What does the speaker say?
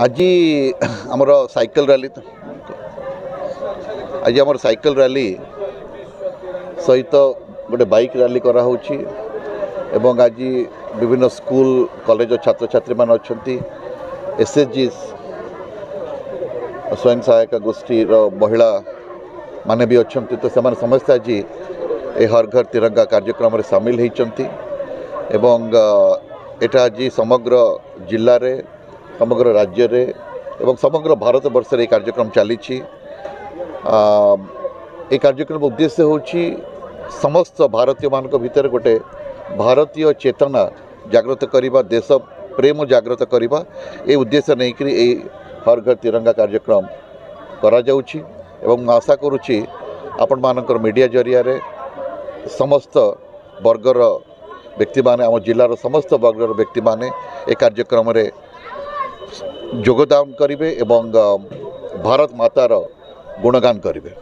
आज आमर cycle rally आज आमर साइकिल रैली सहित गोटे बाइक रैली करा होची एवं आज विभिन्न स्कूल कॉलेज छात्र छात्री मान अच्छा एसएचजी स्वयं सहायक गोष्ठी महिला माने भी अच्छा तो से समस्त आज ए हर घर तिरंगा कार्यक्रम में सामिल होती एवं एटा आज समग्र जिले रे समग्र राज्य रे एवं समग्र भारत वर्ष रे कार्यक्रम चली कार्यक्रम उद्देश्य होची समस्त भारतीय मान भीतर गोटे भारतीय चेतना जागृत करवा देश प्रेम जागृत करवा ए उद्देश्य नहीं करी ए हर घर तिरंगा कार्यक्रम करा जाउछि एवं मैं आशा करुच्ची आपण मानकर मीडिया जरिया रे समस्त वर्गर व्यक्ति माने आम जिलार समस्त वर्गर व्यक्ति माने ए कार्यक्रम रे योगदान करेंगे एवं भारत मातार गुणगान करेंगे।